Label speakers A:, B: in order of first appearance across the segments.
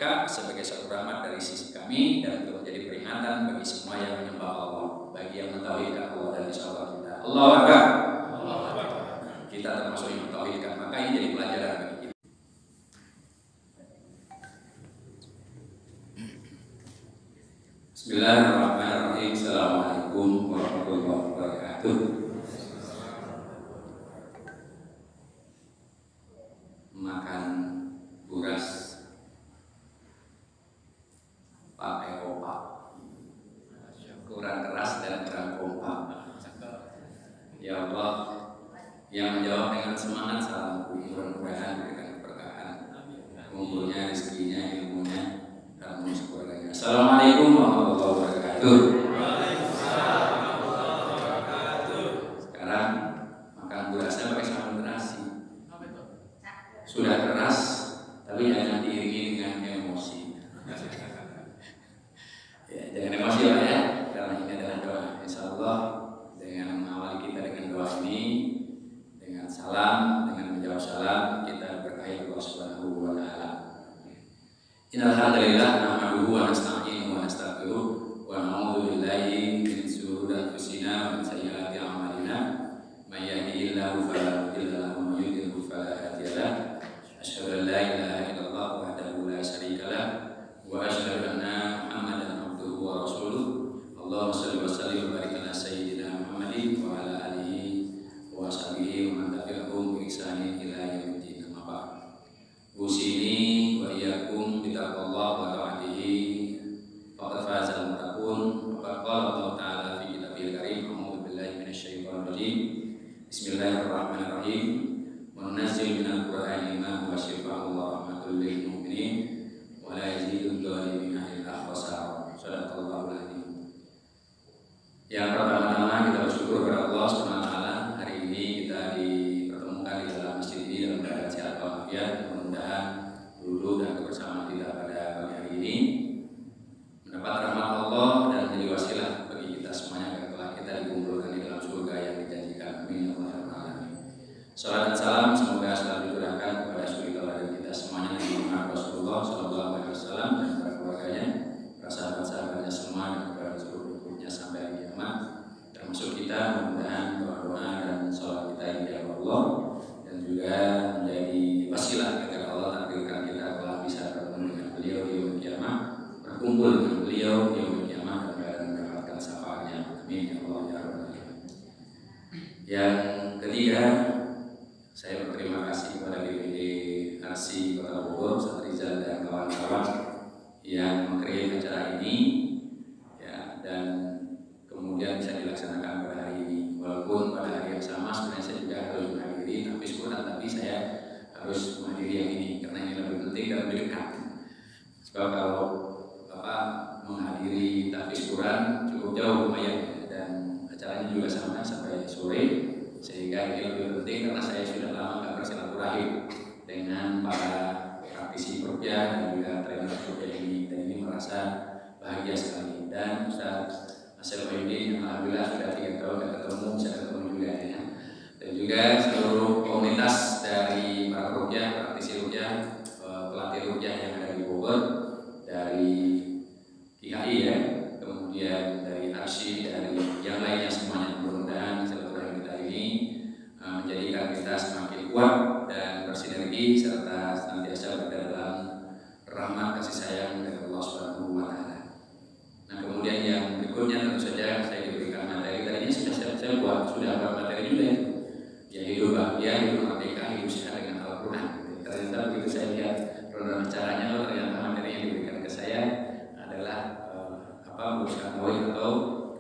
A: mereka sebagai satu rahmat dari sisi kami dan untuk menjadi peringatan bagi semua yang menyembah Allah, bagi yang mentauhidkan Allah dan insya Allah kita. Allahu Akbar. Kita termasuk yang mentauhidkan, maka ini jadi pelajaran bagi kita. Bismillahirrahmanirrahim. Assalamualaikum warahmatullahi wabarakatuh. Makan buras pakai opak, kurang keras dan kurang kompak. Ya Allah, yang menjawab dengan semangat salamku, mudah-mudahan diberikan keberkahan, umurnya, rezekinya, ilmunya, dan keluarganya. Assalamualaikum warahmatullahi wabarakatuh. Sekarang makan burasnya pakai sambal terasi. Sudah keras, tapi jangan diiringi dengan emosi. Ya, jangan emosi lah ya, karena ini adalah doa. Insya Allah dengan mengawali kita dengan doa ini, dengan salam, dengan menjawab salam, kita berkahi Allah Subhanahu wa Ta'ala. Innal hamdalillah nahmaduhu wa nasta'inuhu wa nastaghfiruh wa na'udzu billahi min shururi anfusina wa min sayyiati a'malina. May yahdihillahu fala mudilla lahu wa may yudlil fala hadiya lahu. Asyhadu an la ilaha illallah wahdahu la syarika lah wa asyhadu anna Muhammadan abduhu wa rasuluh. Allahumma shalli wa sallim wa barik ala sayyidina Muhammadin wa ala alihi wa sahbihi wa man tabi'ahum bi ihsanin ila yaumil amma ba'd. Usini wa iyyakum bi taqwallahi wa ta'atihi faqad fazal muttaqun. Faqad qala Allah ta'ala fi kitabil karim, a'udzu billahi minasyaitonir rajim. Bismillahirrahmanirrahim. Wa nunazzil minal qur'ani ma huwa syifaa'un wa rahmatul lil mu'minin wa la yazidul zalimina illa khasara. Shadaqallahul adzim. Yang pertama-tama kita bersyukur kepada Allah Subhanahu wa Ta'ala, hari ini kita dipertemukan di dalam masjid ini dalam keadaan sehat walafiat. Mudah-mudahan duduk dan kebersamaan kita pada pagi hari ini mendapat rahmat Allah dan menjadi wasilah bagi kita semuanya agar kelak kita dikumpulkan di dalam surga yang dijanjikan. Amin ya rabbal alamin. Salam dan salam semoga selalu dicurahkan kepada suri tauladan kita semuanya, Nabi Muhammad Rasulullah sallallahu alaihi wasallam, dan kepada keluarganya, para sahabat-sahabatnya semua, dan kepada seluruh pengikutnya sampai hari kiamat, termasuk kita. Mudah-mudahan doa-doa dan salat kita dijawab Allah dan juga menjadi wasilah agar Allah takdirkan kita telah bisa bertemu dengan beliau di yaumil kiamat, berkumpul dengan beliau di yaumil kiamat dan mendapatkan syafaatnya. Amin ya Allah ya rabbal alamin. Yang ketiga, saya berterima kasih kepada BPD Arsi Kota Bogor, Ustaz Rizal dan kawan-kawan yang mengkreat acara ini ya, dan kemudian bisa dilaksanakan pada hari ini. Walaupun pada hari yang sama sebenarnya saya juga harus menghadiri tahfiz Quran, tapi saya harus menghadiri yang ini karena ini lebih penting dan lebih dekat. Sebab kalau Bapak menghadiri tahfiz Quran cukup jauh lumayan ya, dan acaranya juga sama sampai sore, sehingga ini lebih penting karena saya sudah lama nggak bersilaturahim dengan para praktisi Ruqyah dan juga trainer Ruqyah ini, dan ini merasa bahagia sekali. Dan Ustaz Asyel Wahyudin yang alhamdulillah sudah 3 tahun nggak ketemu, bisa ketemu juga ya. Dan juga seluruh komunitas dari para Ruqyah, praktisi Ruqyah, pelatih Ruqyah yang ada di Bogor, dari KIAI ya, kemudian dari Arsi, dari yang lainnya semuanya. Mudah-mudahan silaturahim kita ini menjadikan kita semakin kuat dan bersinergi serta senantiasa berada dalam rahmat kasih sayang dari Allah Subhanahu wa Ta'ala. Nah, kemudian yang berikutnya tentu saja saya diberikan materi. Tadinya saya buat materi juga ya, hidup bahagia, hidup merdeka, hidup sehat dengan Al-Quran. Ternyata begitu saya lihat program acaranya, ternyata materi yang diberikan ke saya adalah urusan poin atau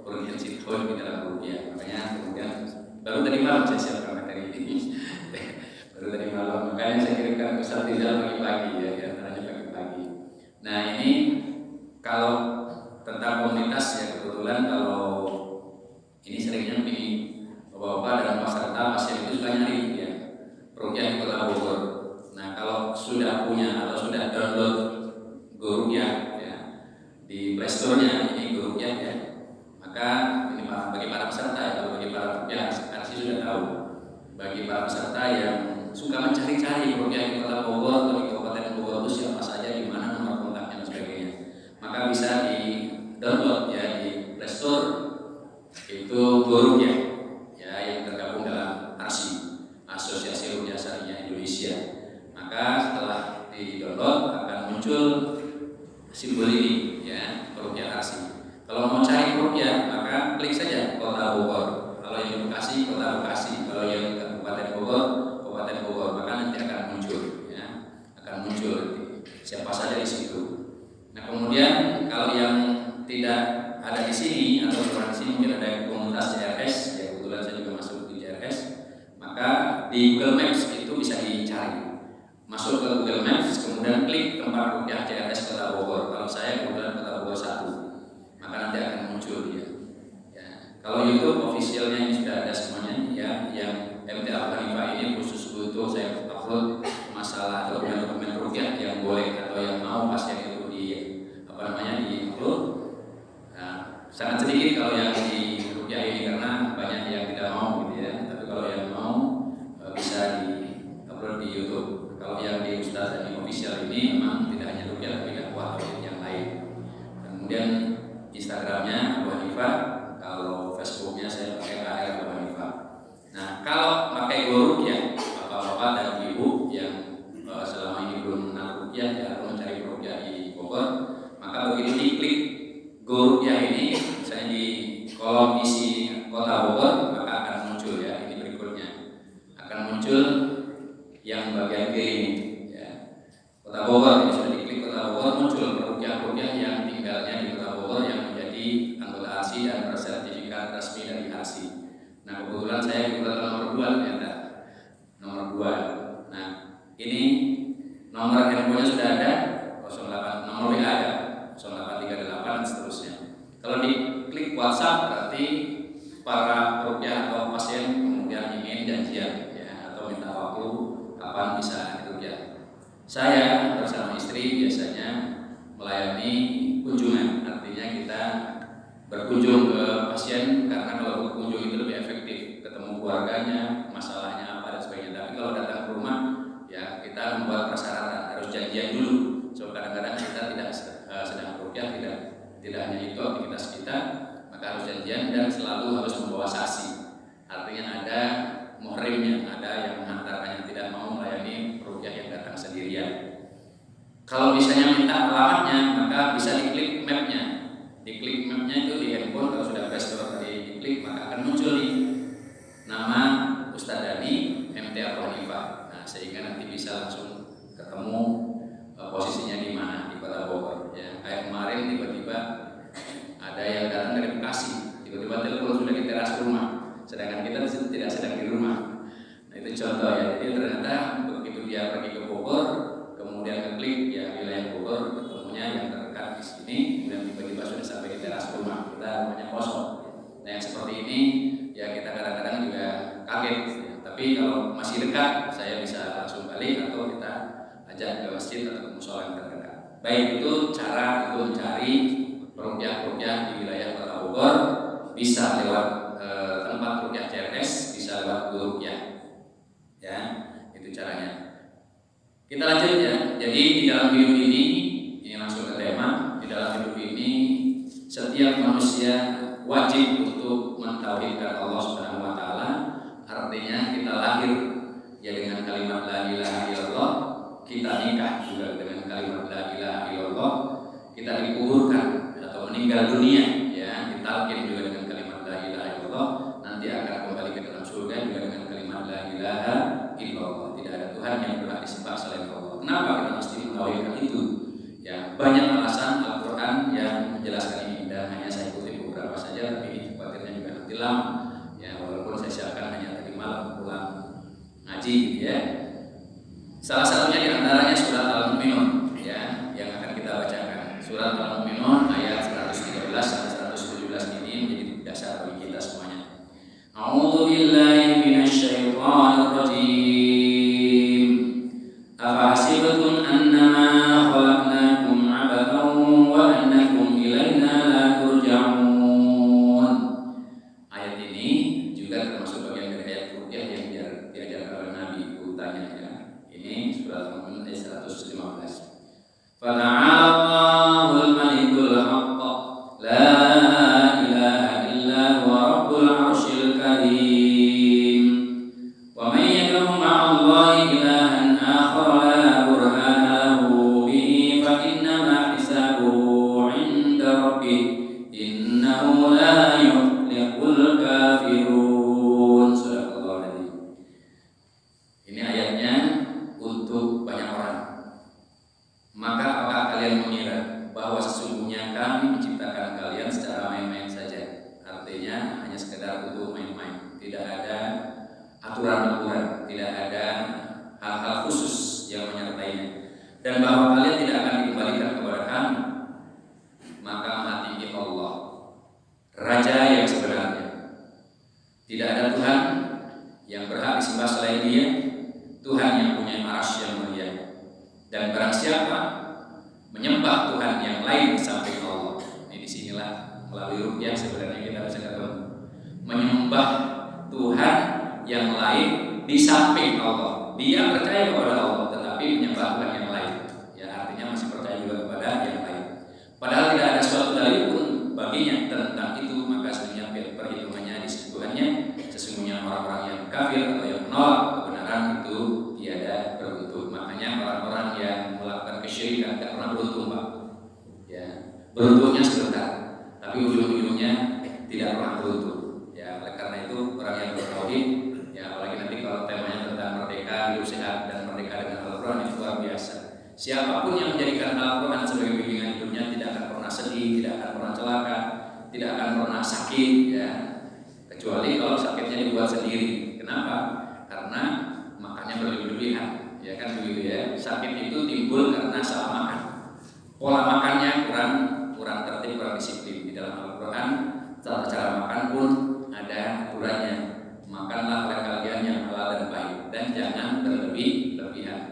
A: urgensi poin di dalam rupiah. Makanya kemudian baru tadi malam saya siapkan materi ini. Baru tadi malam, makanya saya kirimkan ke Ustaz Rizal pagi-pagi ya, antaranya pagi-pagi. Nah, ini kalau tentang komunitas ya, kebetulan kalau ini seringnya begini, bapak-bapak dalam peserta pasien itu suka nyari ya, Ruqyah di Kota Bogor. Nah, kalau sudah punya atau sudah download Ruqyah ya, di Play Store-nya ini Ruqyah ya, maka ini bagi para peserta ya, bagi para Ruqyah Arsi sudah tahu. Bagi para peserta yang suka mencari-cari Ruqyah di Kota Bogor atau di Kabupaten Bogor itu siapa saja, di mana nomor muncul simbol ini ya, Ruqyah Arsi. Kalau mau cari Ruqyah maka klik saja Kota Bogor. Kalau yang Bekasi, Kota Bekasi. Kalau yang Kabupaten Bogor, Kabupaten Bogor. Maka nanti akan muncul ya, akan muncul siapa saja di situ. Nah kemudian kalau yang tidak ada di sini atau di sini mungkin ada komunitas CRS, ya kebetulan saya juga masuk di CRS, maka di Google Maps itu bisa dicari. Masuk ke Google Maps, kemudian klik tempat Ruqyah CRS Kota Bogor. Kalau saya kebetulan Kota Bogor 1, maka nanti akan muncul dia. Ya. Kalau YouTube officialnya ini sudah ada semuanya, ya. Yang MT Abu Hanifah ini khusus untuk saya upload masalah dokumen-dokumen Ruqyah yang boleh atau yang mau pasien itu di di upload. Nah, sangat sedikit kalau yang di Ruqyah ini karena banyak yang tidak mau gitu ya. Tapi kalau yang mau bisa di upload di YouTube. Kalau yang di Ustaz dan official ini memang tidak hanya Ruqyah tapi dakwah yang lain. Kemudian Instagramnya Abu Hanifah, kalau Facebooknya saya pakai KR Abu Hanifah. Nah kalau pakai Ruqyah, bapak-bapak dan ibu yang selama ini belum mengenal Ruqyah ya, atau mencari Ruqyah di Bogor, maka begitu diklik Ruqyah ini, misalnya di kolom isi Kota Bogor, maka akan muncul ya, ini berikutnya akan muncul yang bagian kiri ini ya. Kota Bogor, ini sudah diklik Kota Bogor, muncul Ruqyah-Ruqyah yang tinggalnya di Kota Bogor yang menjadi anggota ARSI dan bersertifikat resmi dari ARSI. Nah kebetulan saya nomor 2 ternyata, nomor 2. Nah ini nomor handphonenya sudah ada, 08, nomor WA ya, 0838 dan seterusnya. Kalau diklik WhatsApp berarti para Ruqyah atau pasien kemudian ingin janjian ya, atau minta waktu kapan bisa Ruqyah. Saya bersama istri biasanya melayani kunjungan, artinya kita berkunjung ke pasien karena kalau berkunjung itu lebih efektif, ketemu keluarganya, masalahnya apa dan sebagainya. Tapi kalau datang ke rumah ya kita membuat persyaratan, harus janjian dulu. So kadang-kadang kita tidak sedang Ruqyah, tidak hanya itu aktivitas kita, maka harus janjian dan selalu harus membawa saksi. Artinya ada muhrimnya, ada yang mengantarkannya, tidak mau melayani Ruqyah yang datang sendirian. Kalau misalnya minta alamatnya, maka bisa diklik mapnya. Diklik mapnya itu di handphone, kalau sudah Play Store tadi diklik, maka akan muncul nih nama Ustaz Dani MT Abu Hanifah. Nah, sehingga nanti bisa langsung ketemu posisinya di mana di Kota Bogor. Ya, kayak kemarin tiba-tiba ada yang datang dari Bekasi, tiba-tiba telepon sudah di teras rumah, sedangkan kita tidak sedang di rumah. Nah itu contoh ya. Jadi ternyata begitu dia pergi ke Bogor, kemudian ngeklik ya wilayah Bogor, ketemunya yang terdekat di sini, kemudian tiba-tiba sudah sampai di teras rumah, kita rumahnya kosong. Nah yang seperti ini ya kita kadang-kadang juga kaget ya. Tapi kalau masih dekat saya bisa langsung balik atau kita ajak ke masjid atau ke mushola yang terdekat. Baik, itu cara untuk mencari Ruqyah-Ruqyah di wilayah Kota Bogor. Bisa lewat tempat Ruqyah CRS, bisa lewat Ruqyah ya, itu caranya. Kita lanjut ya. Jadi di dalam hidup ini langsung ke tema. Di dalam hidup ini setiap manusia wajib untuk mentauhidkan Allah Subhanahu wa taala. Artinya kita lahir ya dengan kalimat la ilaha illallah, kita nikah juga dengan kalimat la ilaha illallah, kita dikuburkan atau meninggal dunia ya ditalqin juga dengan kalimat la ilaha illallah, nanti akan kembali ke dalam surga juga dengan kalimat la ilaha illallah. Tidak ada Tuhan yang berhak disembah selain Allah. Kenapa kita mesti mentauhidkan itu? Ya banyak alasan Al-Quran yang menjelaskan ini dan hanya saya kutip beberapa saja, tapi ini khawatirnya juga nanti lama ya, walaupun saya siapkan hanya tadi malam pulang ngaji gitu ya. Salah satunya diantaranya surat Al-Mu'minun dan bahwa kalian tidak akan dikembalikan kepada kami, maka mati Allah, Raja yang sebenarnya. Tidak ada Tuhan yang berhak disembah selain Dia, Tuhan yang punya arsy yang mulia. Dan barang siapa menyembah Tuhan yang lain di samping Allah, ini disinilah melalui rukyah sebenarnya kita bisa ketemu. Menyembah Tuhan yang lain di samping Allah. Dia percaya kepada Allah, tetapi menyembah Tuhan yang lain. Ya, artinya masih percaya juga kepada yang lain. Padahal tidak ada suatu dalil pun baginya tentang itu, maka sebenarnya perhitungannya disebutkannya sesungguhnya orang-orang yang kafir atau yang menolak kebenaran itu tiada beruntung. Makanya orang-orang yang melakukan kesyirikan tidak pernah beruntung, Pak. Ya, beruntungnya sebentar, tapi ujung-ujungnya tidak pernah beruntung. Ya, oleh karena itu orang yang bertauhid, ya apalagi nanti kalau temanya tentang merdeka, hidup sehat dan merdeka dengan Al-Quran, itu luar biasa. Siapapun yang menjadikan Al-Quran sebagai bimbingan hidupnya tidak akan pernah sedih, tidak akan pernah celaka, tidak akan pernah sakit, ya. Kecuali kalau sakitnya dibuat sendiri. Kenapa? Karena makannya berlebihan, ya kan begitu ya. Sakit itu timbul karena salah makan. Pola makannya kurang tertib, kurang disiplin. Di dalam Al-Quran tata cara makan pun ada aturannya. Makanlah oleh kalian yang halal dan baik, dan jangan berlebihan.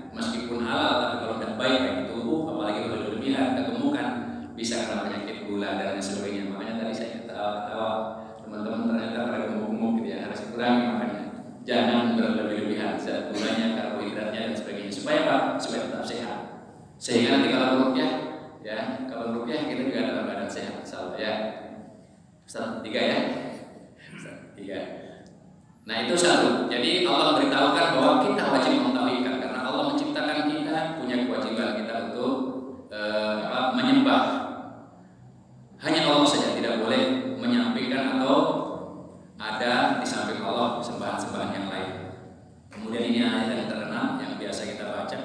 A: Meskipun halal, tapi kalau tidak baik kayak gitu, apalagi berlebihan, kegemukan, bisa kena penyakit gula dan lain sebagainya. Makanya tadi saya ketawa teman-teman ternyata pada gemuk-gemuk gitu ya, harus dikurangi makannya. Jangan berlebihan, zat gulanya, karbohidratnya dan sebagainya. Supaya apa? Supaya tetap sehat. Sehingga nanti kalau rukyah, ya kalau rukyah kita juga dalam keadaan sehat, insyaallah ya. Ustaz, 3 ya. Ustaz, 3. Nah itu satu. Jadi Allah beritahukan bahwa kita wajib mentauhidkan karena Allah menciptakan kita, punya kewajiban kita untuk menyembah. Hanya Allah saja, tidak boleh menyampaikan atau ada di samping Allah sembahan-sembahan yang lain. Kemudian ini ayat yang terkenal yang biasa kita baca.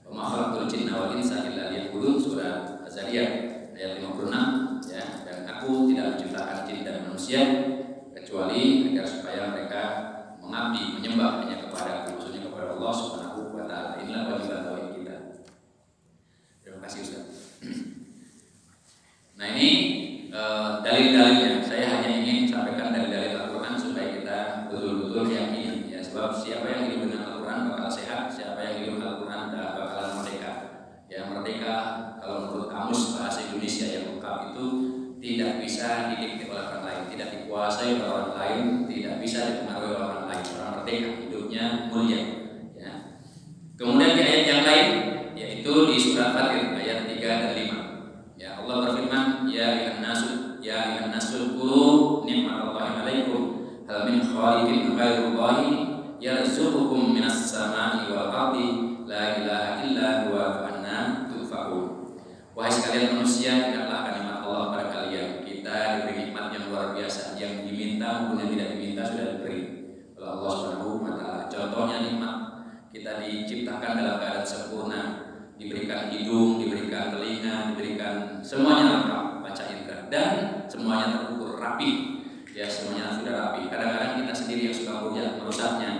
A: Wa ma khalaqtul jinna wal insa illa liya'budun, surah Az-Zariyat ayat 56 ya. Dan aku tidak menciptakan jin dan manusia kecuali agar supaya mereka mengabdi, menyembah hanya kepada maksudnya kepada Allah Subhanahu wa taala. Inilah kewajiban tauhid kita. Terima kasih Ustaz. Nah ini dalil-dalilnya. Saya hanya ingin sampaikan dalil-dalil Al-Quran supaya kita betul-betul yakini ya. Sebab siapa yang hidup dengan Al-Quran bakal sehat, siapa yang hidup dengan Al-Quran bakalan merdeka. Ya merdeka kalau menurut kamus bahasa Indonesia yang lengkap itu tidak bisa didikte oleh orang lain, tidak dikuasai oleh orang lain, tidak bisa dipengaruhi oleh orang lain. Orang merdeka hidupnya mulia. Ya. Kemudian di ayat yang lain yaitu di surat Fatir ayat 3 dan 5. Ya Allah berfirman, ya ayyuhan nasu qulu ni'matallahi 'alaikum hal min khaliqin ghairullahi yarzuqukum minas sama'i wal ardi la ilaha illa huwa fa anna tufakun. Wahai sekalian manusia, ingatlah nikmat Allah pada kalian. Kita diberi nikmat yang luar biasa, yang diminta maupun yang tidak diminta sudah diberi oleh Allah Subhanahu wa taala. Contohnya nikmat kita diciptakan dalam keadaan sempurna, diberikan hidung, diberikan telinga, diberikan semuanya lengkap, panca indera, dan semuanya terukur rapi. Ya semuanya sudah rapi. Kadang-kadang kita sendiri yang suka merusaknya.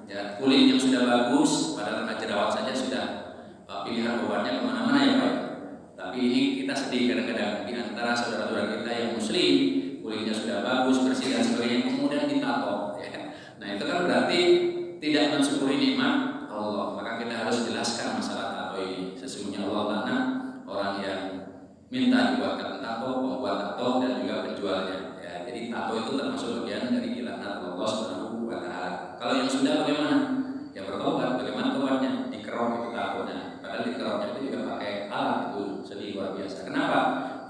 A: Ya kulit yang sudah bagus, padahal kena jerawat saja sudah pilihan obatnya kemana-mana ya Pak. Tapi ini kita sedih kadang-kadang di antara saudara-saudara kita yang muslim, kulitnya sudah bagus, bersih dan sebagainya, kemudian ditato. Ya. Nah itu kan berarti tidak mensyukuri nikmat Allah. Maka kita harus jelaskan masalah tato ini. Sesungguhnya Allah laknat orang yang minta dibuatkan tato, pembuat tato dan juga penjualnya. Ya, jadi tato itu termasuk bagian dari dilaknat Allah Subhanahu wa taala. Kalau yang sudah bagaimana? Ya bertobat. Bagaimana tobatnya? Dikerok itu tatonya. Padahal dikeroknya itu juga pakai alat, itu sedih luar biasa. Kenapa?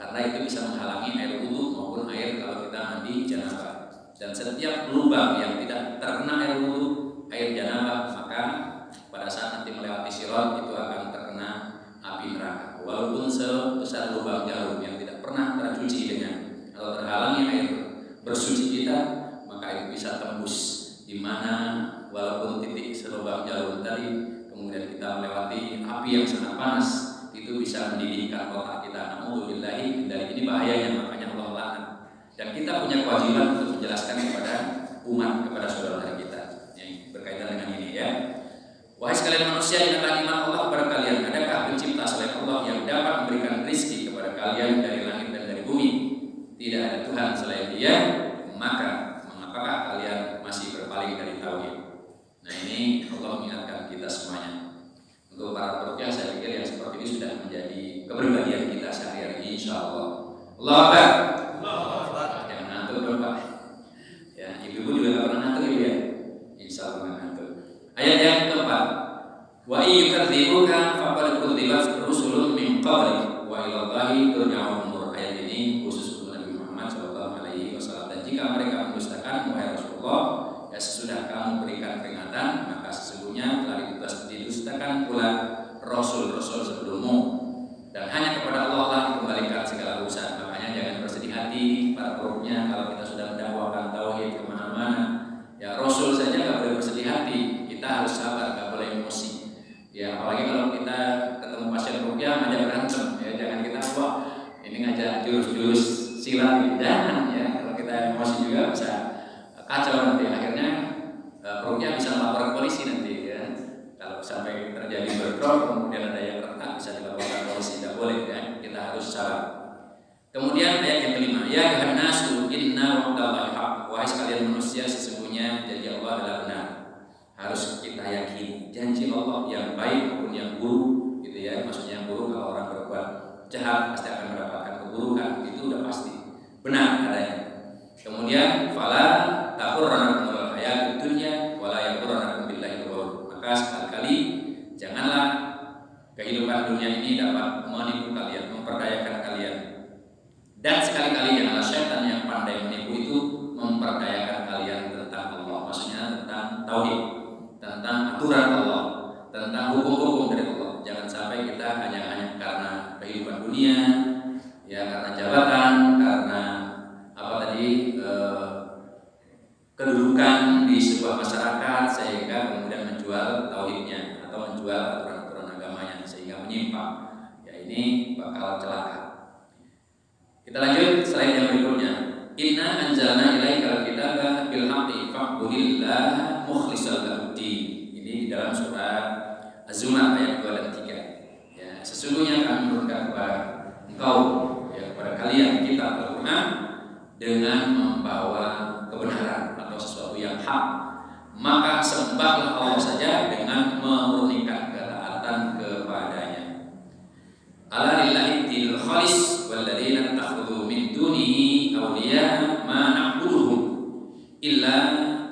A: Karena itu bisa menghalangi air wudu maupun air kalau kita mandi janabah. Dan setiap lubang yang tidak terkena air wudu, air janabah, maka pada saat nanti melewati sirat itu akan terkena api neraka. Walaupun sebesar lubang jarum yang tidak pernah tercuci dengan atau terhalangi air bersuci kita, maka itu bisa tembus di mana walaupun titik selubang jarum tadi, kemudian kita melewati api yang sangat panas, itu bisa mendidihkan otak kita. Na'udzubillahi dari ini bahayanya, makanya Allah laknat. Dan kita punya kewajiban untuk menjelaskan kepada umat, kepada saudara kita yang berkaitan dengan ini ya. Wahai sekalian manusia, ingatlah nikmat Allah kepada kalian. Adakah pencipta insyaallah. Allahu Akbar. Jangan ngantuk dong Pak. Ya, ibu-ibu juga nggak pernah ngantuk ibu ya. Insyaallah nggak ngantuk. Ayat yang keempat. Wa iyukadzibuka faqad kudzibat rusulun min qablik wa ila Allahi turja'ul umur. Ayat ini khusus untuk Nabi Muhammad sallallahu alaihi wasallam. Dan jika mereka mendustakan wahai Rasulullah, ya sesudah kamu berikan peringatan, maka sesungguhnya telah didustakan pula rasul-rasul sebelummu. Dan hanya kepada Allah lah dikembalikan segala urusan. Makanya jangan bersedih hati para perutnya kalau kita sudah mendakwakan tauhid kemana-mana. Ya Rasul saja nggak boleh bersedih hati. Kita harus sabar, nggak boleh emosi. Ya apalagi kalau kita ketemu pasien rukyah ngajak berantem, ya jangan kita wah ini ngajak jurus-jurus silat ini, jangan ya. Kalau kita emosi juga bisa kacau nanti, akhirnya rukyah bisa melapor ke polisi nanti ya. Kalau sampai terjadi bentrok kemudian ada yang retak bisa dilaporkan polisi, tidak boleh ya. Kita harus sabar. Kemudian ayat yang kelima, ya ayuhan nasu inna wa'dallahi haq. Wahai sekalian manusia, sesungguhnya janji Allah adalah benar. Harus kita yakini janji Allah yang baik maupun yang buruk gitu ya. Maksudnya yang buruk kalau orang berbuat jahat pasti akan mendapatkan keburukan, itu udah pasti benar adanya. Kemudian fala taghurrannakumul hayatud dunya wala yaghurrannakum billahi ghurur. Maka sekali-kali janganlah kehidupan dunia ini dapat menipu kalian, memperdayakan kalian. Dan sekali-kali janganlah syaitan yang pandai menipu itu memperdayakan kalian tentang Allah. Maksudnya tentang tauhid, tentang aturan Allah, tentang hukum-hukum dari Allah. Jangan sampai kita hanya karena kehidupan dunia, ya karena jabatan, karena apa tadi kedudukan di sebuah masyarakat sehingga kemudian menjual tauhidnya atau menjual aturan-aturan agamanya sehingga menyimpang. Ya ini bakal celaka. Kita lanjut slide yang berikutnya. Inna anzalna ilaikal kitaba bil haqqi fa'budillah mukhlishan lahuddin. Ini di dalam surat Az-Zumar ayat 2 dan 3. Ya, sesungguhnya kami menurunkan kepada engkau ya kepada kalian kitab Al-Qur'an dengan membawa kebenaran atau sesuatu yang hak. Maka sembahlah Allah saja dengan memurnikan ketaatan kepadanya. Ala lillahi dinul khalis walladzina takhudhu min dunihi awliya ma na'buduhum illa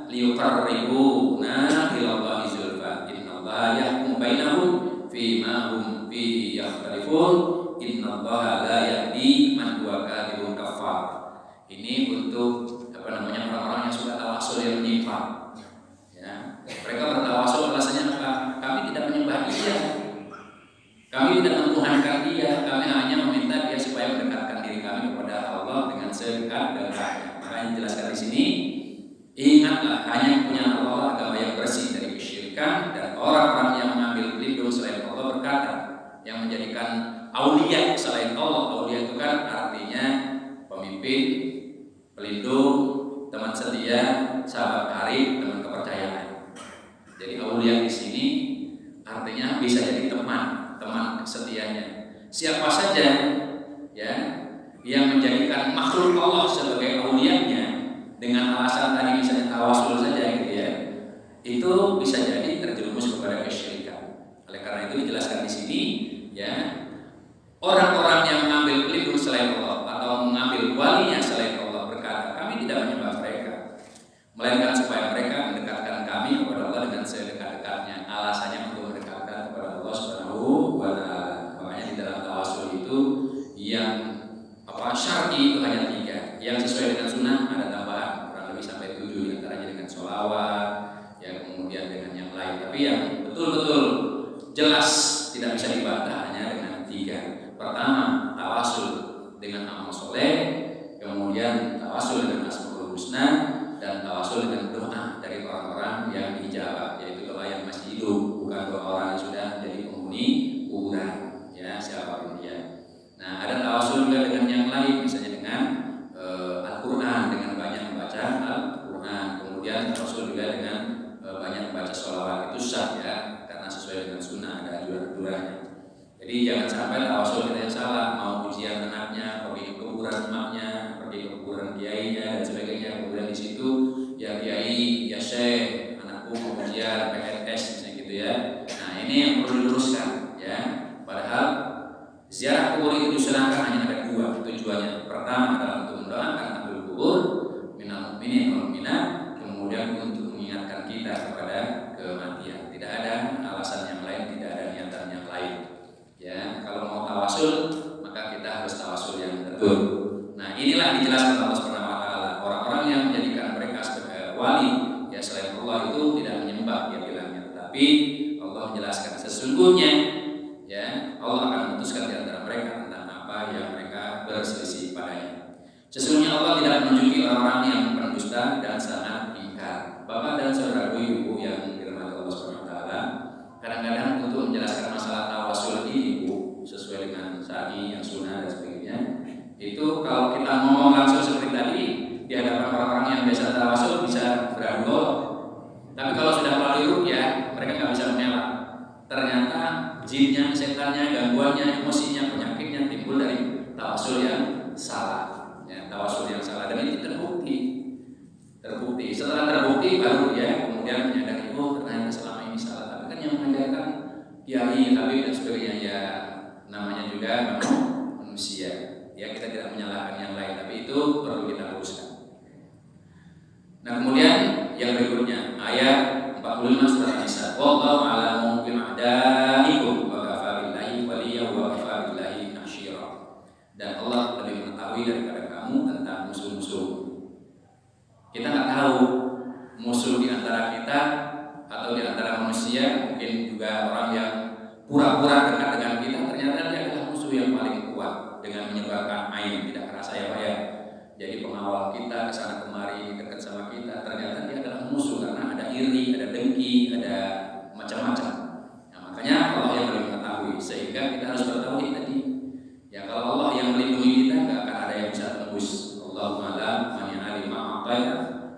A: liyuqarribuna ila Allahi zulfa innallaha yahkum bainahum fima hum fihi yakhtalifun innallaha la yahdi man huwa kadhibun kafar. Ini untuk orang-orang yang suka tawasul yang menyimpang. Ya, mereka bertawasul alasannya apa? Kami tidak menyembah dia. Kami tidak menuhankan dia, kami hanya meminta dia supaya mendekatkan diri kami kepada Allah dengan sedekat-dekatnya. Makanya dijelaskan di sini, ingatlah hanya punya Allah agama yang bersih dari kesyirikan, dan orang-orang yang mengambil pelindung selain Allah berkata, yang menjadikan aulia selain Allah. Aulia itu kan artinya pemimpin, pelindung, teman setia, sahabat karib, teman kepercayaan. Jadi aulia di sini artinya bisa jadi teman setianya. Siapa saja ya yang menjadikan makhluk Allah sebagai aulianya dengan alasan tadi misalnya tawasul saja gitu ya, itu bisa jadi terjerumus kepada kesyirikan. Oleh karena itu dijelaskan di sini ya, orang-orang yang mengambil pelindung selain Allah atau mengambil walinya selain Allah berkata, kami tidak menyembah mereka, melainkan supaya mereka mendekatkan kami kepada Allah dengan sedekat-dekatnya. Alasannya untuk mendekatkan kepada Allah Subhanahu wa Ta'ala. Makanya di dalam tawasul itu yang syar'i itu hanya 3. Yang sesuai dengan sunnah ada tambahan kurang lebih sampai 7, antaranya dengan sholawat, ya kemudian dengan yang lain. Tapi yang betul-betul jelas tidak bisa dibantah hanya dengan 3. Pertama, tawasul dengan amal soleh, kemudian tawasul dengan asmaul husna, dan tawasul dengan doa dari orang-orang yang dijabah, yaitu doa yang masih hidup, bukan doa orang yang sudah jadi penghuni kuburan, ya siapapun dia. Nah, ada tawasul juga dengan yang lain, misalnya dengan Al-Quran, dengan banyak membaca Al-Quran. Kemudian tawasul juga dengan banyak membaca sholawat, itu sah ya, karena sesuai dengan sunnah, ada aturan-aturannya. Jadi jangan sampai tawasul kita yang salah, mau ujian anaknya, pergi ke kuburan emaknya, pergi ke kuburan kiainya dan sebagainya. Kemudian di situ ya kiai, ya syekh, anakku mau ujian PNS misalnya gitu ya. Nah ini yang perlu diluruskan ya. Padahal ziarah kubur itu disunahkan hanya ada 2 dua tujuannya. Pertama adalah untuk mendoakan ahlul kubur minal mu'minin wal mu'minat, kemudian untuk mengingatkan kita kepada kematian. Tidak ada alasan yang lain, tidak ada niatan yang lain. Ya, kalau mau tawasul maka kita harus tawasul yang betul. Nah, inilah dijelaskan Allah Subhanahu wa taala. Orang-orang yang menjadikan mereka sebagai wali ya selain Allah itu tidak menyembah dia bilangnya. Tapi Allah menjelaskan sesungguhnya ya Allah akan memutuskan di antara mereka tentang apa yang mereka berselisih padanya. Sesungguhnya Allah tidak menunjuki orang-orang yang pendusta dan sangat ingkar. Bapak dan saudaraku ibu yang dirahmati Allah Subhanahu wa taala, kadang-kadang untuk menjelaskan masalah tawasul ini Bu, sesuai dengan syar'i yang sunnah dan sebagainya, itu kalau kita ngomong langsung seperti tadi di hadapan orang-orang yang biasa tawasul bisa beradu. Tapi kalau sudah melalui ruqyah, mereka nggak bisa mengelak. Ternyata jinnya, setannya, gangguannya, emosinya, penyakitnya timbul dari tawasul yang salah. Ya, tawasul yang salah dan itu terbukti. Setelah terbukti baru dia kemudian menyadari oh ternyata selama ini salah. Tapi kan yang mengajarkan kiai, habib dan sebagainya ya namanya juga manusia. Ya kita tidak menyalahkan yang lain, tapi itu perlu kita luruskan. Nah kemudian yang berikutnya ayat 45 surat An-Nisa. Wallahu a'lamu bi'adaikum wa kafa billahi waliyyan wa kafa billahi nasyira. Dan Allah lebih mengetahui daripada kamu tentang musuh-musuh. Kita nggak tahu musuh di antara kita atau di antara manusia, mungkin juga orang yang pura-pura dekat dengan kita, ternyata dia adalah musuh yang paling kuat dengan menyebarkan aib tidak kerasa ya Pak ya. Jadi pengawal kita kesana kemari dekat sama kita, ternyata dia adalah musuh karena ada iri, ada dengki, ada macam-macam. Nah, makanya Allah yang lebih mengetahui, sehingga kita harus bertauhid tadi. Ya kalau Allah yang melindungi kita, nggak akan ada yang bisa tembus. Allahumma la mani'a lima a'taita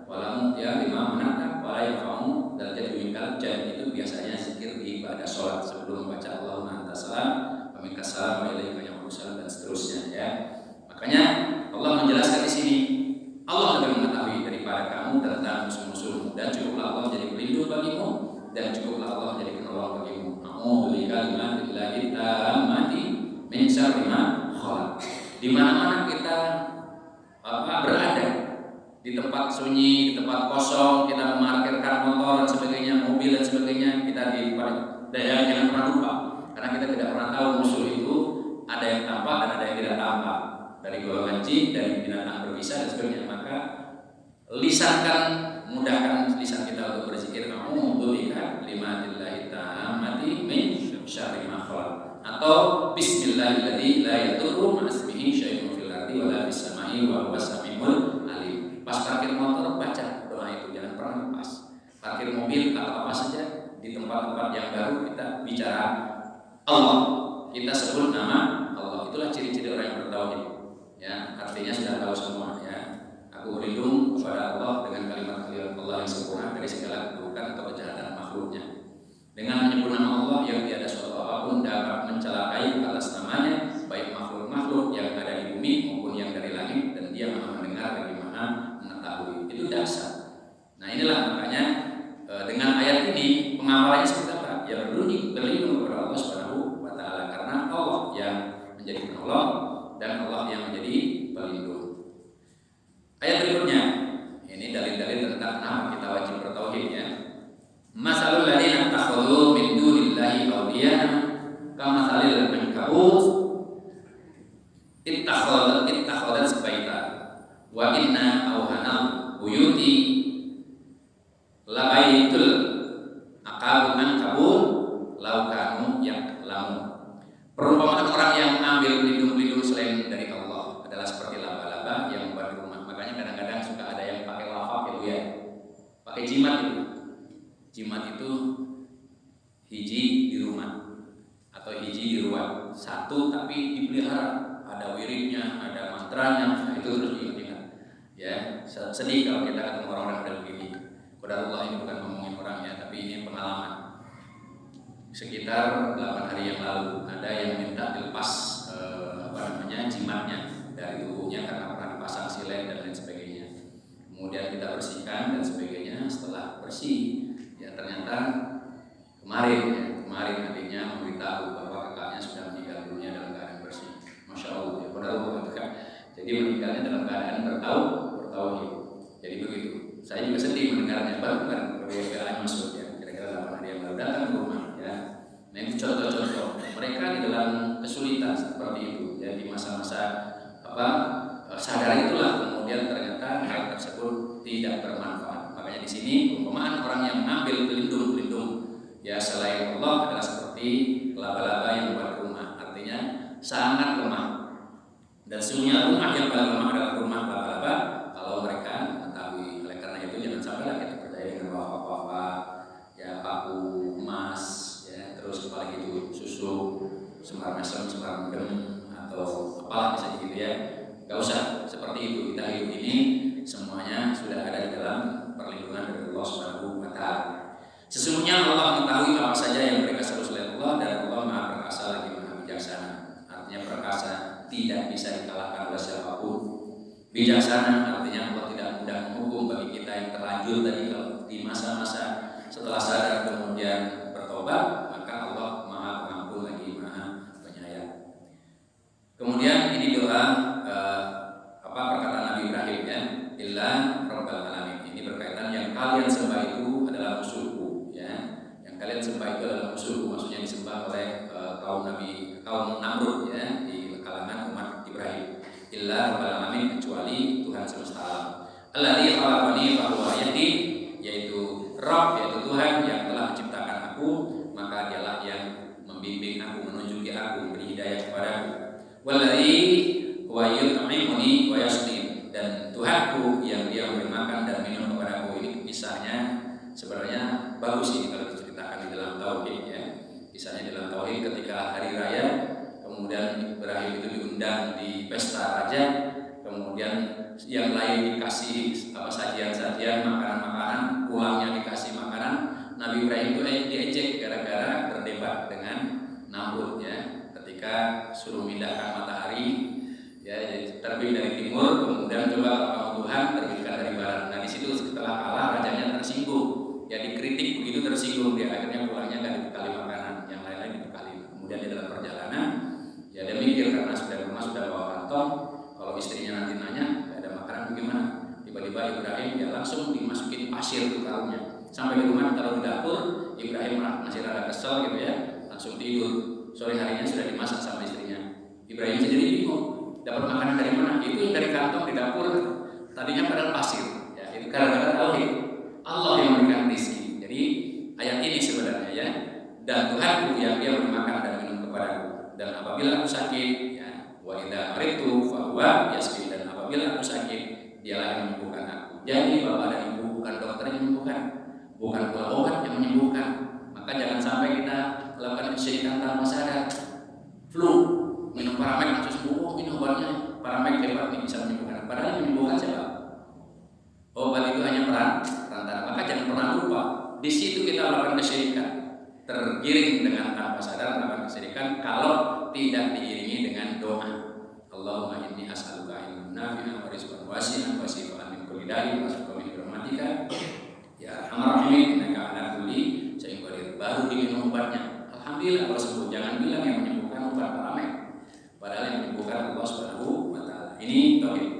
A: wa la mu'tiya lima mana'ta wa la yanfa'u dzal jaddi minkal jadd. Itu biasanya zikir di ibadah sholat sebelum membaca Allahumma antas salam wa minkas salam wa ilaika ya'udzu salam dan seterusnya ya. Makanya Allah menjelaskan di sini, Allah lebih mengetahui daripada kamu tentang musuh-musuhmu, dan cukuplah Allah jadi pelindung bagimu, dan cukuplah Allah jadi penolong bagimu. A'udzu bikalimatillahi tammati min syarri ma khalaq. Di mana-mana kita berada, di tempat sunyi, di tempat kosong, kita memarkirkan motor dan sebagainya, mobil dan sebagainya, kita di tempat dan jangan pernah lupa, karena kita tidak pernah tahu musuh itu ada yang tampak dan ada yang tidak tampak, dari golongan jin, dari binatang berbisa dan sebagainya. Maka lisankan, mudahkan lisan kita untuk berzikir a'udzu bikalimatillahi tammati min syarri ma khalaq, atau bismillahilladzi la yadurru ma'asmihi syai'un fil ardi wa la fis samai wa huwas samiul alim. Pas parkir motor baca doa itu, jangan pernah lepas. Parkir mobil atau apa saja di tempat-tempat yang baru kita bicara Allah, kita sebut nama Allah. Itulah ciri-ciri orang yang bertauhid. Ya, artinya sudah tahu semua ya. Aku berlindung kepada Allah dengan kalimat-kalimat Allah yang sempurna dari segala keburukan atau kejahatan makhluknya. Dengan menyebut nama Allah yang tiada suatu apapun dapat mencelakai atas namanya, baik makhluk-makhluk yang ada di bumi maupun yang dari langit, dan Dia Maha mendengar lagi Maha mengetahui. Itu dasar. Nah inilah makanya dengan ayat ini pengamalannya seperti apa? Ya berlindung kepada Allah Subhanahu wa taala, karena Allah yang menjadi penolong dan Allah yang menjadi pelindung. Ayat berikutnya, ini dalil-dalil tentang kenapa kita wajib bertauhid ya. Masalul ladzina takhadhu min dunillahi awliya kamatsalil ankabut ittakhadhat baita wa inna awhanal buyuti labaitul aqabun ankabut law kanu ya'lamun. Perumpamaan orang yang mengambil pelindung-pelindung selain dari Allah adalah seperti laba-laba yang membuat rumah. Makanya kadang-kadang suka ada yang pakai lafaz gitu ya, pakai jimat itu. Jimat itu hiji di rumah atau hiji di ruang satu, tapi dipelihara, ada wiridnya, ada mantranya. Nah, itu terus diingat-ingat. Ya, sedih kalau kita ketemu orang-orang model begini. Qadarullah, ini bukan ngomongin orang ya, tapi ini pengalaman. Sekitar 8 hari yang lalu ada yang minta dilepas jimatnya dari tubuhnya karena pernah dipasang silet dan lain sebagainya. Kemudian kita bersihkan dan sebagainya. Setelah bersih, ya ternyata kemarin adiknya memberitahu bahwa kakaknya sudah meninggal dunia dalam keadaan bersih. Masya Allah, ya, Jadi meninggalnya dalam keadaan bertauhid. Jadi begitu. Saya juga sedih mendengarnya, baru WA masuk ya, kira-kira 8 hari yang lalu datang ke rumah ya. Nah itu contoh-contoh mereka di dalam kesulitan seperti itu ya, di masa-masa sadar itulah kemudian ternyata hal tersebut tidak bermanfaat. Makanya di sini perumpamaan orang yang mengambil pelindung ya selain Allah adalah seperti laba-laba yang buat rumah, artinya sangat lemah. Dan sesungguhnya rumah yang paling lemah adalah rumah laba-laba kalau mereka mengetahui. Oleh karena itu jangan sampai kita percaya dengan wafa-wafa ya, paku emas ya, terus apalagi itu susu semar mesem, semar mendem atau apalah misalnya gitu ya. Gak usah seperti itu. Kita hidup ini semuanya sudah ada di dalam perlindungan dari Allah Subhanahu wa Ta'ala. Sesungguhnya Allah mengetahui apa saja yang mereka seru selain Allah, dan Allah Maha Perkasa lagi Maha Bijaksana. Artinya perkasa tidak bisa dikalahkan oleh siapapun. Bijaksana artinya Allah tidak mudah menghukum bagi kita yang terlanjur tadi kalau di masa-masa setelah sadar kemudian bertobat, maka Allah Maha Pengampun lagi Maha Penyayang. Kemudian ini doa perkataan Nabi Ibrahim ya, illa Rabbal Alamin. Ini berkaitan yang kalian sembah itu adalah musuhku ya. Yang kalian sembah itu adalah musuhku, maksudnya disembah oleh kaum Namrud ya, di kalangan umat Ibrahim. Illa Rabbal Alamin, kecuali Tuhan semesta alam. Alladzi khalaqani fa huwa yahdi, yaitu Rabb, yaitu Tuhan yang telah menciptakan aku, maka dialah yang membimbing aku, menunjuki aku, memberi hidayah kepadaku. Walladzi wa yut'imuni wa yasqin, dan Tuhanku yang Dia memberi makan dan minum kepadaku. Ini kisahnya sebenarnya bagus ini kalau diceritakan di dalam tauhid ya. Kisahnya dalam tauhid ketika hari raya, kemudian Ibrahim itu diundang di pesta raja, kemudian yang lain dikasih sajian-sajian, makanan-makanan, pulangnya dikasih makanan. Nabi Ibrahim itu diejek gara-gara berdebat dengan Namrud ya, ketika suruh mindahkan matahari ya, jadi terbit dari timur, kemudian coba kamu Tuhan terbitkan dari barat. Nah di situ setelah kalah rajanya tersinggung, ya dikritik begitu tersinggung dia, akhirnya pulangnya nggak dibekali makanan, yang lain-lain dibekali. Kemudian di dalam perjalanan ya dia mikir karena sudah rumah sudah bawa kantong, kalau istrinya nanti nanya nggak ada makanan bagaimana? Tiba-tiba Ibrahim ya langsung dimasukin pasir ke kalungnya. Sampai di rumah ditaruh di dapur, Ibrahim masih rada kesel gitu ya, langsung tidur. Sore harinya sudah dimasak sama istrinya. Ibrahim sendiri bingung, dapat makanan dari mana? Itu dari kantong di dapur. Tadinya padahal pasir. Ya, itu karena tauhid. Allah yang memberikan rezeki. Jadi ayat ini sebenarnya ya. Dan Tuhanku yang Dia memberi makan dan minum kepadaku. Dan apabila aku sakit, ya, wa idza maridtu fa huwa yashfin, dan apabila aku sakit, Dialah yang menyembuhkan aku. Jadi Bapak dan Ibu bukan dokter yang menyembuhkan, bukan pula obat yang menyembuhkan. Maka jangan sampai kita melakukan kesyirikan tanpa sadar. Flu, minum Paramek langsung sembuh. Oh, ini obatnya Paramek hebat nih, bisa menyembuhkan. Padahal yang menyembuhkan siapa? Obat itu hanya perantara. Maka jangan pernah lupa, di situ kita melakukan kesyirikan, tergiring dengan tanpa sadar melakukan kesyirikan kalau tidak diiringi dengan doa. Allahumma inni as'aluka ilman nafi'an wa rizqan wasi'an wa shifaan min kulli da'in wa shifaan min rahmatika ya arhamar rahimin innaka ala kulli syai'in qadir. Baru diminum obatnya. Alhamdulillah kalau sembuh. Jangan bilang yang menyembuhkan obat Paramek, padahal yang menyembuhkan Allah Subhanahu wa Ta'ala. Ini tauhid.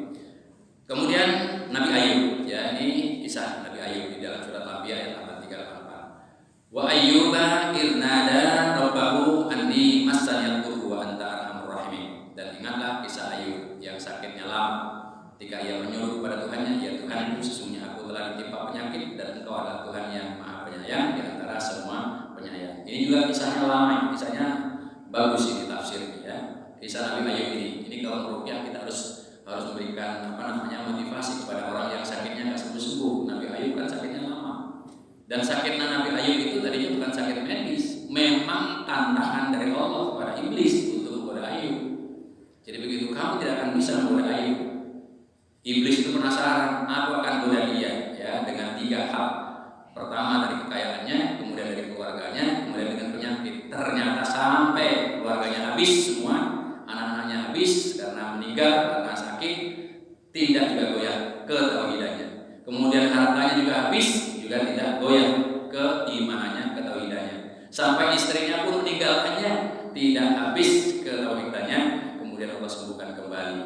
A: Kemudian Nabi Ayub ya, ini kisah Nabi Ayub di dalam surat Al-Anbiya ayat 83-84. Wa ayyuba irnada rabbahu anni massani ad-durru wa anta arhamur rahimin. Dan ingatlah kisah Ayub yang sakitnya lama, ketika ia menyuruh kepada Tuhannya, ya Tuhan, sesungguhnya aku telah ditimpa penyakit dan Engkau adalah Tuhan yang Maha Penyayang di antara semua penyayang. Ini juga kisahnya lama, kisahnya bagus ini tafsirnya ya. Kisah Nabi Ayub ini kalau meruqyah kita harus memberikan motivasi kepada orang yang sakitnya nggak sembuh-sembuh. Nabi Ayub kan sakitnya lama, dan sakitnya Nabi Ayub itu tadinya bukan sakit medis, memang tantangan dari Allah kepada iblis untuk menggoda Ayub. Jadi begitu kamu tidak akan bisa menggoda Ayub. Iblis itu penasaran, aku akan goda dia ya dengan 3 hal. Pertama dari kekayaannya, kemudian dari keluarganya, kemudian dengan penyakit. Ternyata sampai keluarganya habis semua, anak-anaknya habis karena meninggal karena sakit, tidak juga goyah ketauhidannya. Kemudian hartanya juga habis, juga tidak goyah keimanannya, ketauhidannya. Sampai istrinya pun meninggalkannya, tidak habis ketauhidannya. Kemudian Allah sembuhkan kembali.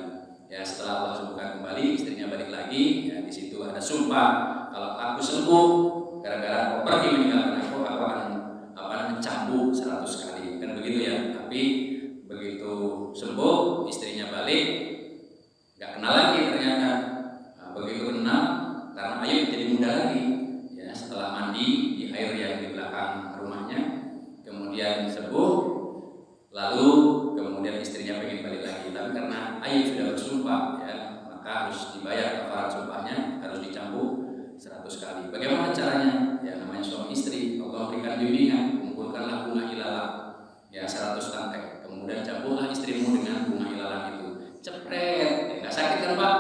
A: Ya, setelah Allah sembuhkan kembali, istrinya balik lagi. Ya, di situ ada sumpah, kalau aku sembuh gara-gara kau pergi meninggalkan aku akan mencambuk 100 kali. Kan begitu ya. Tapi begitu sembuh, istrinya balik, nggak kenal lagi ternyata. Nah, begitu kenal, karena Ayub jadi muda lagi. Ya, setelah mandi di air yang di belakang rumahnya, kemudian sembuh, lalu kemudian istrinya pengen balik lagi. Tapi karena Ayub sudah bersumpah, ya, maka harus dibayar kafarat sumpahnya, harus dicambuk 100 kali. Bagaimana caranya? Ya, namanya suami istri, Allah berikan bimbingan, kumpulkanlah bunga ilalang, ya 100 tangkai. Kemudian cambuklah istrimu dengan bunga ilalang itu. Cepret, nggak sakit kan Pak?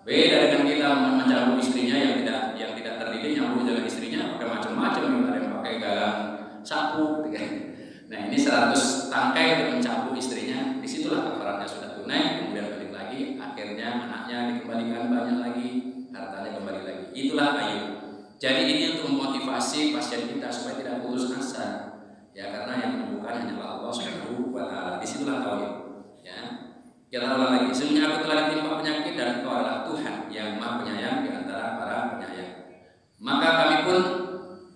A: Beda dengan kita mencambuk istrinya yang tidak terdidik, nyambuk dengan istrinya pakai macam-macam, ada yang pakai gagang sapu, gitu kan. Nah, ini 100 tangkai untuk mencambuk istrinya. Disitulah kafaratnya sudah tunai, kemudian balik lagi, akhirnya anaknya dikembalikan banyak lagi, hartanya kembali lagi. Itulah Ayub. Jadi ini untuk memotivasi pasien kita supaya tidak putus asa. Ya, karena yang menyembuhkan hanyalah Allah Subhanahu wa taala. Disitulah tauhid. Ya. Kita ulang lagi. Sesungguhnya aku telah ditimpa penyakit dan Engkau adalah Tuhan yang Maha Penyayang di antara para penyayang. Maka kami pun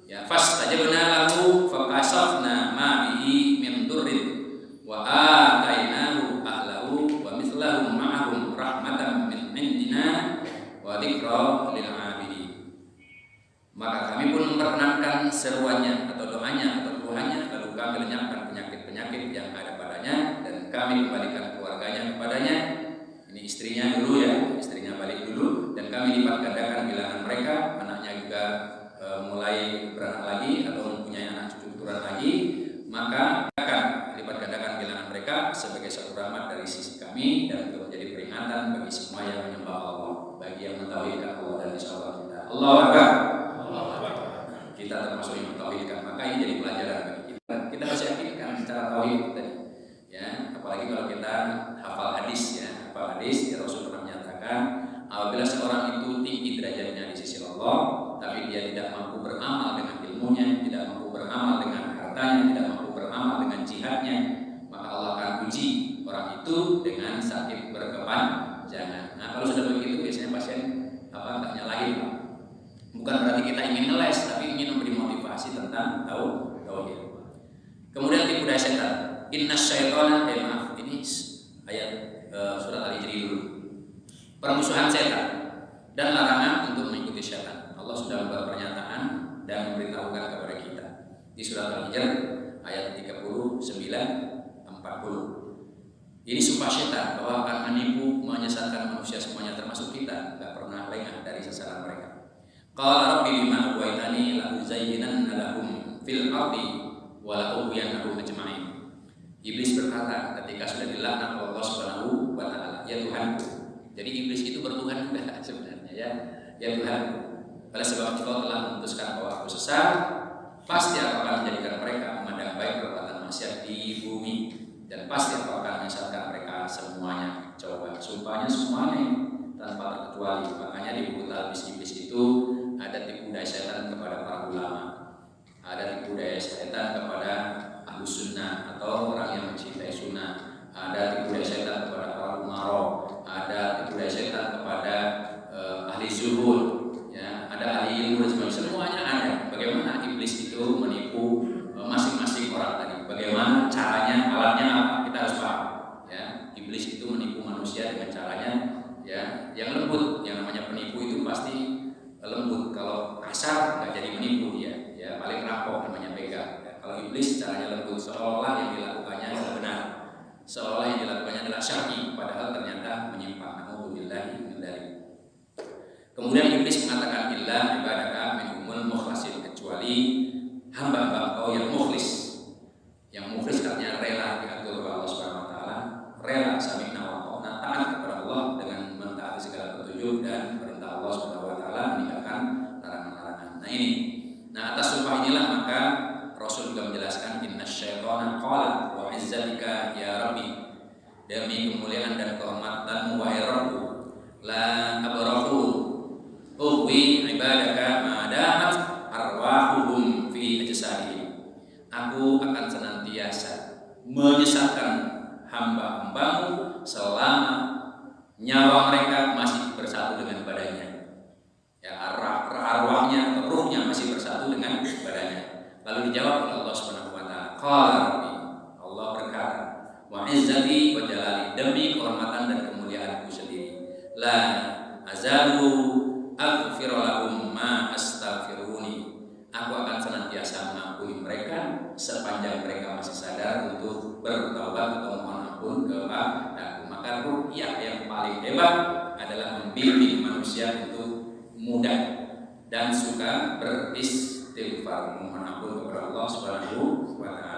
A: ya fastajabna lahu fakashafna ma bihi min durrin wa atainahu ahlahu wa mithlahum ma'ahum rahmatan min indina wa dzikra lil 'abidin. Maka kami pun memperkenankan seruannya atau doanya atau keluhannya, lalu kami lenyapkan penyakit-penyakit yang ada padanya dan kami kembalikan keluarganya kepadanya. Ini istrinya dulu ya, istrinya balik dulu, dan kami lipat gandakan bilangan mereka, anaknya juga mulai beranak lagi atau mempunyai anak cucu keturunan lagi, maka akan lipat gandakan bilangan mereka sebagai satu rahmat dari sisi kami dan untuk menjadi peringatan bagi semua yang menyembah Allah, bagi yang mentauhidkan Allah dan insyaallah kita. Allahu Akbar. Kita termasuk yang mentauhidkan, maka ini jadi pelajaran bagi kita. Kita harus yakinkan secara tauhid tadi. Ya, apalagi kalau kita hafal hadis ya, hafal hadis ya, Rasul pernah menyatakan apabila seorang itu tinggi derajatnya di sisi Allah, tapi dia tidak mampu beramal dengan ilmunya, tidak mampu beramal dengan hartanya, tidak mampu beramal dengan jihadnya, maka Allah akan uji orang itu dengan sakit berkepanjangan. Nah, kalau sudah begitu biasanya pasien nggak nyalahin Pak. Bukan berarti kita ingin ngeles, tapi ingin memberi motivasi tentang tauhid. Kemudian tipu daya setan. Inna syaitana, maaf, ini ayat surat Al-Hijr dulu. Permusuhan setan dan larangan untuk mengikuti setan. Allah sudah membuat pernyataan dan memberitahukan kepada kita di surat Al-Hijr ayat 39-40. Ini sumpah setan bahwa akan menipu, menyesatkan manusia semuanya termasuk kita, tidak pernah lengah dari sasaran mereka. Qala rabbi lima aghwaytani la uzayyinanna lahum fil ardi wa la ughwiyannahum ajma'in. Iblis berkata ketika sudah dilaknat Allah Subhanahu wa taala, ya Tuhanku. Jadi iblis itu bertuhan juga sebenarnya ya. Ya Tuhanku, oleh sebab Engkau telah memutuskan bahwa aku sesat, pasti aku akan menjadikan mereka memandang baik perbuatan maksiat di bumi, dan pasti aku akan menyesatkan mereka semuanya. Coba sumpahnya semuanya tanpa terkecuali. Makanya di buku Talbis Iblis itu ada tipu daya setan kepada para ulama, ada tipu daya setan kepada ahlus sunnah atau orang yang mencintai sunnah, ada tipu daya setan kepada para umaro, ada tipu daya setan kepada ahli zuhud, ya, ada ahli ilmu dan sebagainya. Semuanya ada. Bagaimana iblis itu menipu masing-masing orang tadi? Bagaimana caranya, alatnya apa? Kita harus paham. Ya, iblis itu menipu manusia dengan caranya ya yang lembut. Yang namanya penipu itu pasti lembut. Kalau kasar nggak jadi menipu dia. Ya paling rampok namanya pegang. Ya, kalau iblis caranya lembut, seolah yang dilakukannya adalah benar, seolah yang dilakukannya adalah syar'i, padahal ternyata menyimpang. Nauzubillahi min dzalik. Kemudian iblis mengatakan illa ibadaka minhumul mukhlasin, kecuali hamba-hamba Engkau yang mukhlis. Yang mukhlis artinya rela diatur oleh Allah Subhanahu wa taala, rela sami'na wa ata'na, taat kepada Allah dengan mentaati segala petunjuk dan perintah Allah Subhanahu wa taala, meninggalkan larangan-larangan. Nah ini. Nah, atas sumpah inilah maka Rasul juga menjelaskan innasyaitana qala wa izzatika ya Rabbi, demi kemuliaan dan kehormatanmu wahai Rabbku, la abrahu uwi ibadaka ma'adamat arwahuhum fi ajsadihim. Aku akan senantiasa menyesatkan hamba-hambamu selama nyawa mereka masih bersatu dengan badannya. Ya, arwahnya atau ruhnya masih bersatu dengan badannya. Lalu dijawab oleh Allah Subhanahu wa taala, qala rabbi, Allah berkata, wa izzati wa jalali, demi kehormatan dan kemuliaanku sendiri, la azalu aghfir lahum ma astaghfiruni, aku akan senantiasa mengampuni mereka sepanjang mereka masih sadar untuk bertaubat atau mohon ampun kepadaku. Maka ruqyah yang paling hebat adalah membimbing manusia untuk mudah dan suka beristighfar, mohon ampun kepada Allah Subhanahu wa taala.